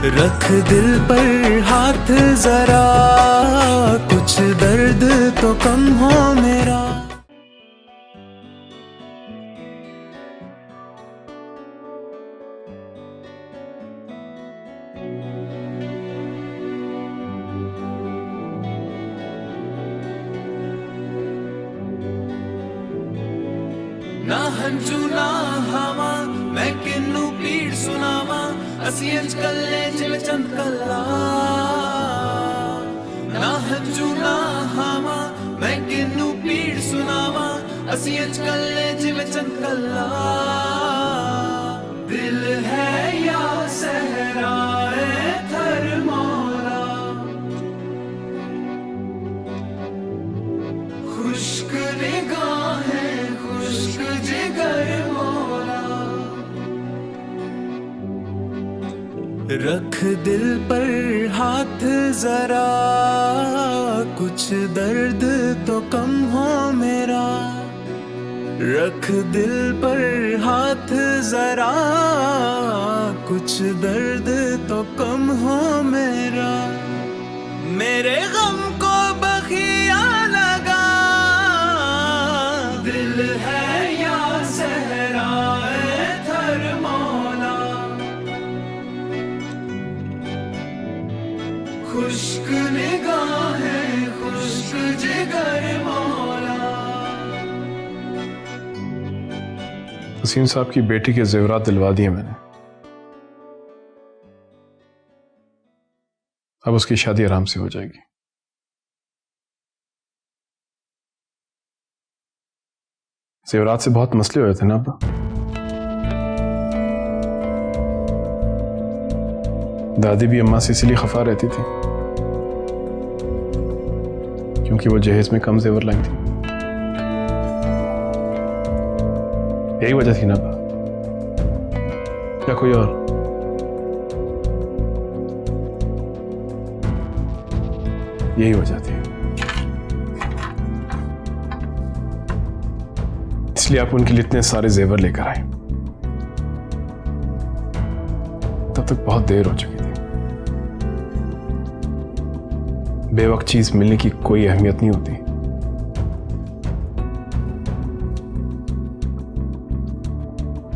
रख दिल पर हाथ जरा, कुछ दर्द तो कम हो मेरा। ना हंजू ना हवा मैं किन्नू पीड़ सुनावा, असी अंज कल्ले जिव चंद कल्ला। ना हंजू ना हवा मैं किन्नू पीड़ सुनावा, असी अंज कल्ले जिव चंद कल्ला। दिल है या सहराए थर मौला, खुश्क निगाहें खुश्क जिगर मौला। रख दिल पर हाथ जरा, कुछ दर्द तो कम हो मेरा। रख दिल पर हाथ जरा, कुछ दर्द तो कम हो मेरा। मेरे गम को बखिया लगा, दिल है या सहराए थर मौला। खुश्क निगाहें खुश्क जिगर मौला। वसीम साहब की बेटी के जेवरात दिलवा दिए मैंने। अब उसकी शादी आराम से हो जाएगी। जेवरात से बहुत मसले हुए थे ना अब्बा। दादी भी अम्मा से इसलिए खफा रहती थी क्योंकि वो जहेज में कम जेवर लाई थी। यही वजह थी ना अब्बा, या कोई और? यही वजह थी, इसलिए आप उनके लिए इतने सारे जेवर लेकर आए। तब तक बहुत देर हो चुकी थी। बेवक्त चीज मिलने की कोई अहमियत नहीं होती।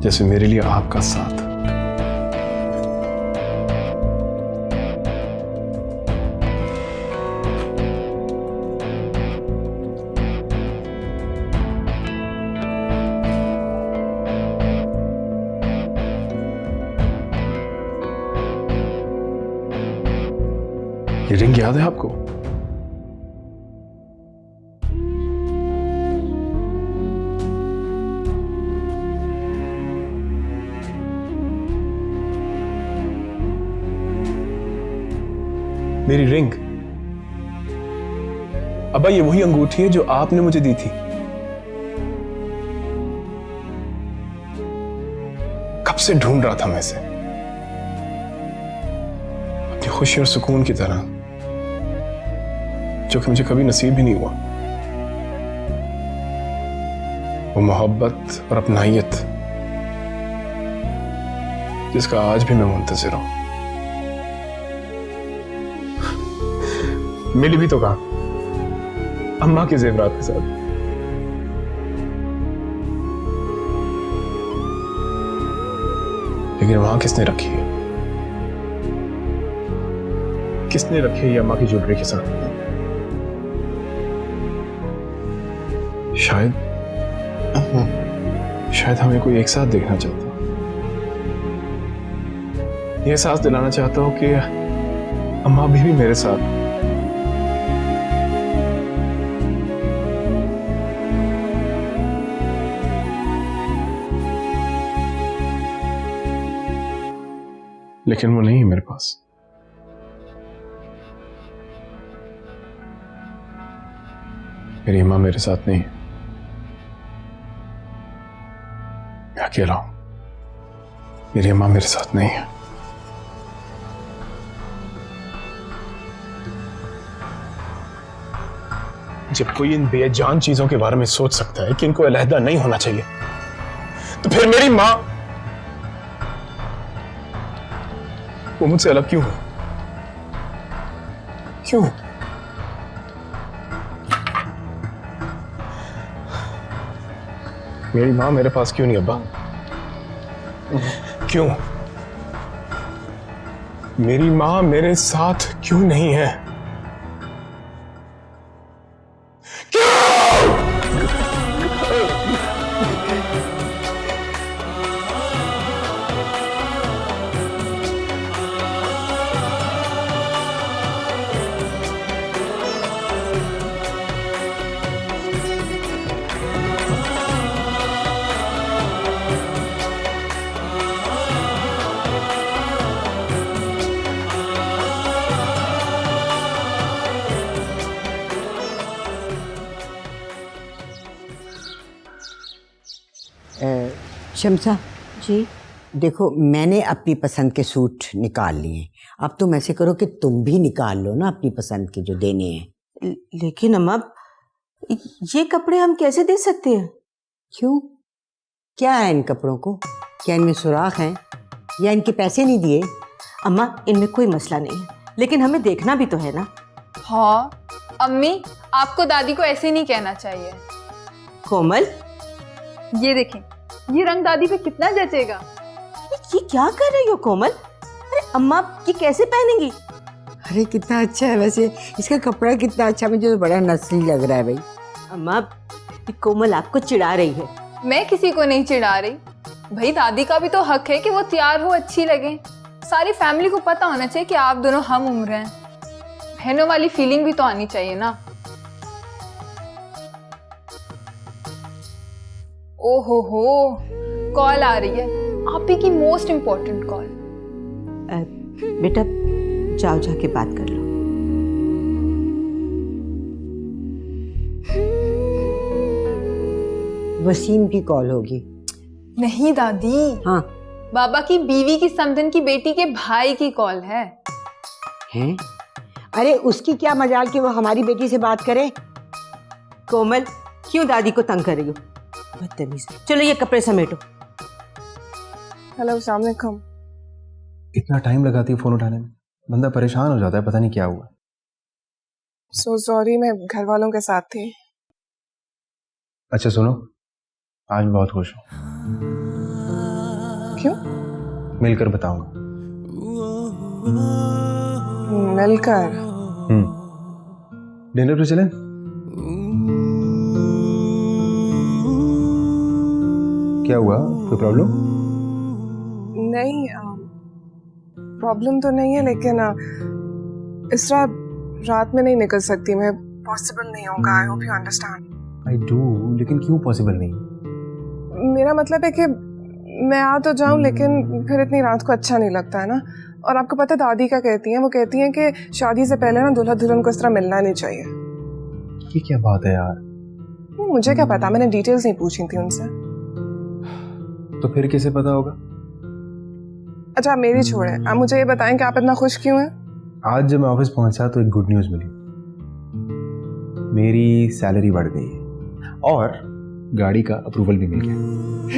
जैसे मेरे लिए आपका साथ। ये रिंग याद है आपको? मेरी रिंग। अब्बा ये वही अंगूठी है जो आपने मुझे दी थी। कब से ढूंढ रहा था मैं इसे, अपनी खुशी और सुकून की तरह, जो कि मुझे कभी नसीब ही नहीं हुआ। वो मोहब्बत और अपनाहियत जिसका आज भी मैं मुंतजिर हूं। मिली भी तो कहा, अम्मा के जेवरात के साथ। लेकिन वहां किसने रखी है? किसने रखी है ये अम्मा की ज्वेलरी के साथ? शायद हमें कोई एक साथ देखना चाहता। ये एहसास दिलाना चाहता हूं कि अम्मा अभी भी मेरे साथ। लेकिन वो नहीं है मेरे पास। मेरी अम्मा मेरे साथ नहीं है। मैं अकेला हूं। मेरी अम्मा मेरे साथ नहीं है। जब कोई इन बेजान चीजों के बारे में सोच सकता है कि इनको अलहदा नहीं होना चाहिए, तो फिर मेरी मां वो मुझसे अलग क्यों है? क्यों? मेरी माँ मेरे पास क्यों नहीं अब्बा? क्यों? मेरी माँ मेरे साथ क्यों नहीं है? शम्सा, जी देखो मैंने अपनी पसंद के सूट निकाल लिए। अब तुम ऐसे करो कि तुम भी निकाल लो ना अपनी पसंद के जो देने हैं। लेकिन अम्मा, ये कपड़े हम कैसे दे सकते हैं? क्यों? क्या है इन कपड़ों को? क्या इनमें सुराख हैं या इनके पैसे नहीं दिए? अम्मा, इनमें कोई मसला नहीं है, लेकिन हमें देखना भी तो है ना। हाँ अम्मी, आपको दादी को ऐसे नहीं कहना चाहिए। कोमल, ये देखें, ये रंग दादी पे कितना जचेगा। ये क्या कर रही हो कोमल? अरे अम्मा, ये कैसे पहनेंगी? अरे कितना अच्छा है वैसे, इसका कपड़ा कितना अच्छा, मुझे तो बड़ा नस्ली लग रहा है भाई। अम्मा, ये कोमल आपको चिढ़ा रही है। मैं किसी को नहीं चिढ़ा रही भाई, दादी का भी तो हक है कि वो तैयार हो, अच्छी लगे। सारी फैमिली को पता होना चाहिए कि आप दोनों हम उम्र हैं। बहनों वाली फीलिंग भी तो आनी चाहिए ना। ओहो हो, कॉल आ रही है, आप ही की मोस्ट इम्पोर्टेंट कॉल। बेटा जाओ, जाके बात कर लो। वसीम की कॉल होगी। नहीं दादी, हाँ बाबा की बीवी की समधन की बेटी के भाई की कॉल है। हैं? अरे उसकी क्या मजाल कि वो हमारी बेटी से बात करे। कोमल, क्यों दादी को तंग कर रही हो? बदतमीज। चलो ये कपड़े समेटो। हेलो, अस्सलाम वालेकुम। इतना टाइम लगाती है फोन उठाने में, बंदा परेशान हो जाता है, पता नहीं क्या हुआ। सो सॉरी, मैं घर वालों के साथ थी। अच्छा सुनो, आज मैं बहुत खुश हूँ। क्यों? मिलकर बताऊंगा। मिलकर? डिनर पे चलें? क्या हुआ, कोई प्रॉब्लम? नहीं, प्रॉब्लम तो नहीं है, लेकिन इस रात में नहीं निकल सकती मैं। पॉसिबल नहीं होगा। I hope you understand. I do, लेकिन क्यों पॉसिबल नहीं? मेरा मतलब है कि मैं आ तो जाऊं, लेकिन फिर इतनी रात को अच्छा नहीं लगता है ना। और आपको पता दादी क्या कहती हैं? वो कहती हैं कि शादी से पहले ना दूल्हा दुल्हन को इस तरह मिलना नहीं चाहिए। ये क्या बात है यार? मुझे क्या पता, मैंने डिटेल्स नहीं पूछी थी उनसे। तो फिर कैसे पता होगा? अच्छा, आप मेरी छोड़े, आप मुझे ये बताएं कि आप इतना खुश क्यों हैं? आज जब मैं ऑफिस पहुंचा तो एक गुड न्यूज मिली। मेरी सैलरी बढ़ गई है और गाड़ी का अप्रूवल भी मिल गया।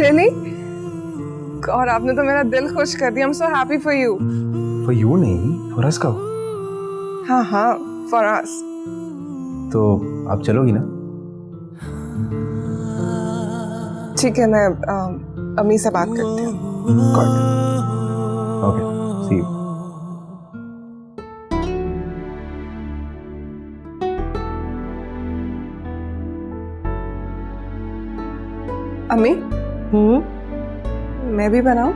रियली? और आपने तो मेरा दिल खुश कर दिया। I am so happy for you. For you नहीं, फॉर अस कहो। हाँ हाँ, फॉर अस। तो आप चलोगी ना? ठीक है, मैं अम्मी से बात करती हूँ। Good, okay, see you. अम्मी, मैं भी बनाऊं?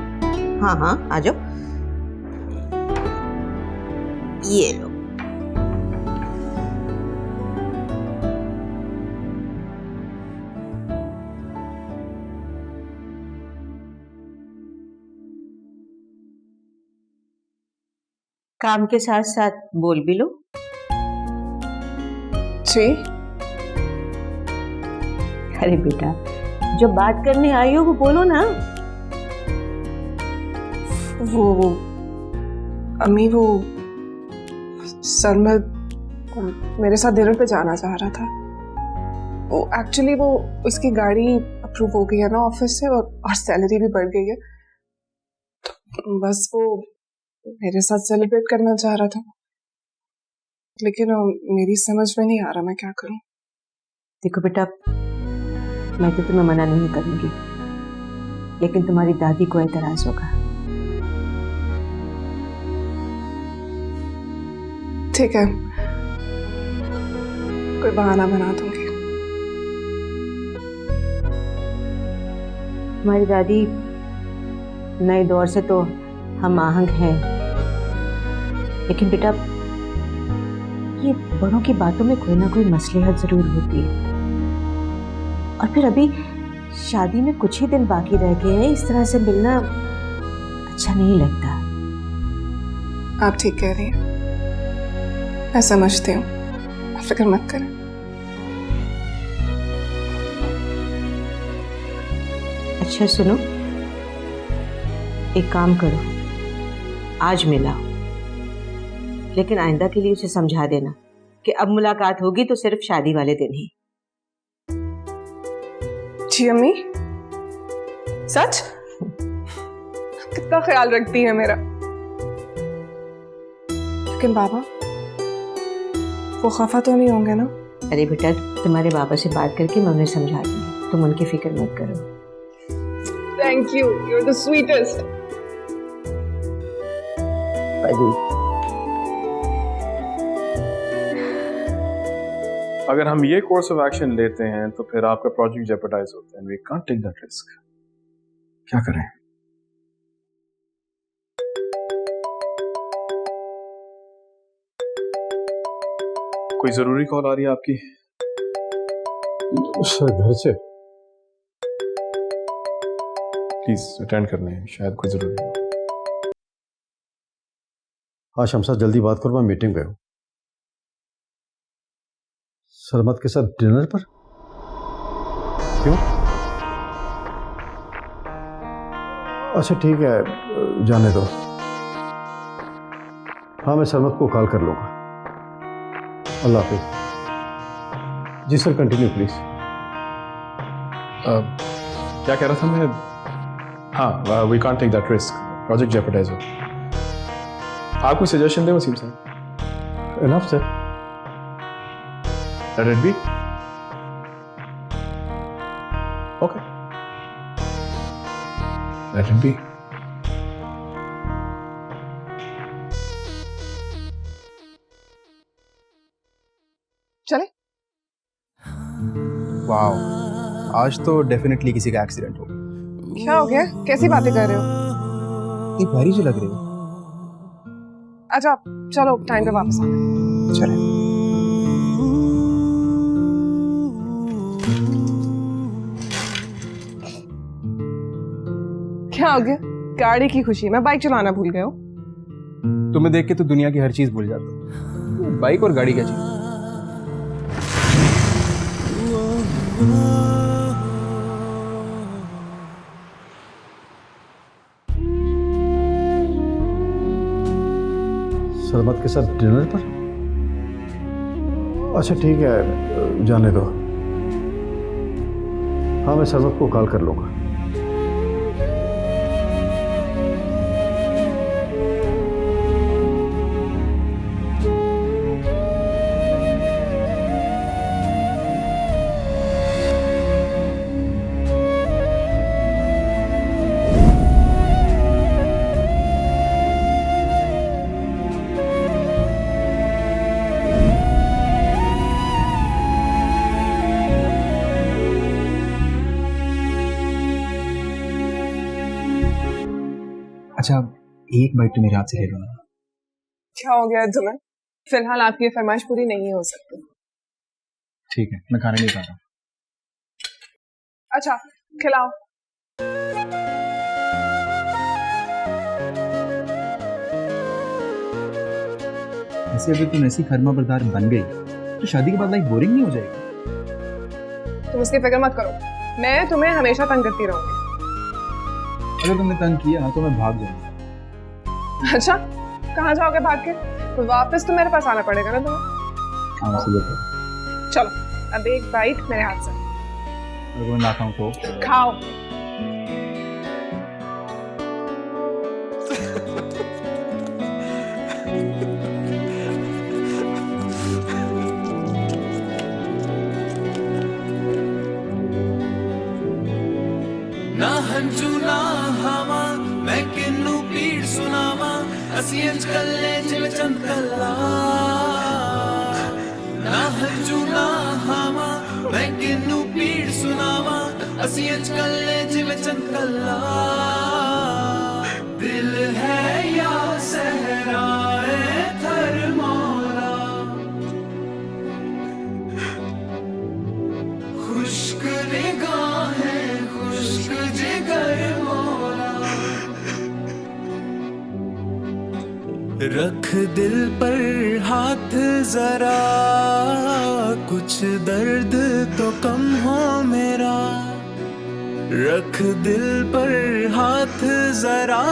हाँ हाँ, आ जाओ। ये लो। काम के साथ साथ बोल भी लो। जी? अरे बेटा, जो बात करने आई हो वो बोलो ना। वो अम्मी, वो सरमद मेरे साथ डिनर पे जाना चाह रहा था। वो एक्चुअली वो उसकी गाड़ी अप्रूव हो गई है ना ऑफिस से, और सैलरी भी बढ़ गई है। तो बस वो मेरे साथ सेलिब्रेट करना चाह रहा था, लेकिन मेरी समझ में नहीं आ रहा मैं क्या करूं। देखो बेटा, मैं तो तुम्हें मना नहीं करूंगी, लेकिन तुम्हारी दादी को एतराज होगा। ठीक है, कोई बहाना बना दूंगी। तुम्हारी दादी नए दौर से तो हम आहंग हैं, लेकिन बेटा ये बड़ों की बातों में कोई ना कोई मसलिहत जरूर होती है। और फिर अभी शादी में कुछ ही दिन बाकी रह गए हैं, इस तरह से मिलना अच्छा नहीं लगता। आप ठीक कह रही हैं, मैं समझती हूँ, आप फिक्र मत करें। अच्छा सुनो, एक काम करो, आज मिलाओ, लेकिन आइंदा के लिए उसे समझा देना कि अब मुलाकात होगी तो सिर्फ शादी वाले दिन ही। जी अम्मी, सच? कितना ख्याल रखती है मेरा। लेकिन बाबा वो खफा तो नहीं होंगे ना? अरे बेटा, तुम्हारे बाबा से बात करके मैं उन्हें समझा दूंगी, तुम उनकी फिक्र मत करो। Thank you, you are the sweetest. अगर हम ये कोर्स ऑफ एक्शन लेते हैं तो फिर आपका प्रोजेक्ट जेपरडाइज होता है। We can't take that risk. क्या करें? कोई जरूरी कॉल आ रही है आपकी? सर घर से। प्लीज अटेंड करने हैं, शायद कोई जरूरी हो। हाँ शमसा, जल्दी बात करो, मैं मीटिंग पे हूँ। सरमत के साथ डिनर पर? क्यों? अच्छा ठीक है, जाने दो। हाँ मैं सरमत को कॉल कर लूँगा। अल्लाह हाफिज। जी सर, कंटिन्यू प्लीज। क्या कह रहा था मैं? हाँ, we can't take that risk, project jeopardise हो। आप कोई सजेशन दें वसीम साहब? Enough sir. Let it be. Okay. Let it be. चले? वाह, आज तो डेफिनेटली किसी का एक्सीडेंट हो। क्या हो गया? कैसी बातें कर रहे हो? इतनी भारी जो लग रही है। अच्छा चलो, टाइम पे वापस आना। चले। क्या हो गया? गाड़ी की खुशी में बाइक चलाना भूल गए हो? तुम्हें देख के तो दुनिया की हर चीज भूल जाता हूँ। बाइक और गाड़ी क्या चीज? सरमत के साथ डिनर पर? अच्छा ठीक है, जाने दो। हाँ मैं सरमत को कॉल कर लूँगा। अच्छा, एक बाइट तो मेरे हाथ से ले लो ना। क्या हो गया तुम्हें? फिलहाल आपकी ये फरमाइश पूरी नहीं हो सकती। ठीक है, मैं खाना नहीं खा रहा। अच्छा खिलाओ। ऐसे अगर तुम ऐसी फर्मा बरदार बन गई तो शादी के बाद लाइफ बोरिंग नहीं हो जाएगी? तुम उसकी फिक्र मत करो, मैं तुम्हें हमेशा तंग करती रहूंगी। अगर तुमने तंग किया तो मैं भाग जाऊंगा। अच्छा, कहाँ जाओगे भाग के? तो वापस तो मेरे पास आना पड़ेगा ना तुम्हें। हाँ से देखो, चलो अब एक बाइट मेरे हाथ से अगर मैं ना खाऊं तो खाओ। ਅਸੀਂ ਇੰਜ ਕੱਲੇ ਜਿਵੇਂ ਚੰਦ ਕੱਲਾ ਨਾ ਹੰਝੂ ਨਾ ਹਾਵਾਂ ਮੈਂ ਕਿਨੂੰ ਪੀੜ ਸੁਣਾਵਾਂ ਅਸੀਂ ਇੰਜ ਕੱਲੇ ਜਿਵੇਂ ਚੰਦ ਕੱਲਾ ਦਿਲ ਹੈ ਯਾ ਸਹਰਾਏ ਥਰ ਮੌਲਾ खुश्क निगाहें खुश्क जिगर मौला रख दिल पर हाथ जरा कुछ दर्द तो कम हो मेरा रख दिल पर हाथ जरा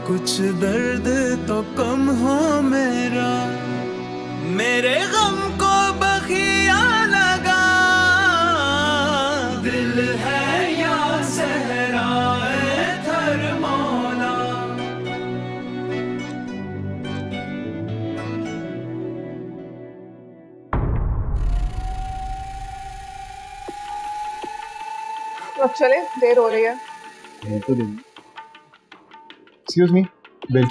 कुछ दर्द तो कम हो मेरे गम को बखिया लगा दिल है या सहराए थर मौला अब चले, देर हो रही है। तो एक्सक्यूज मी बिल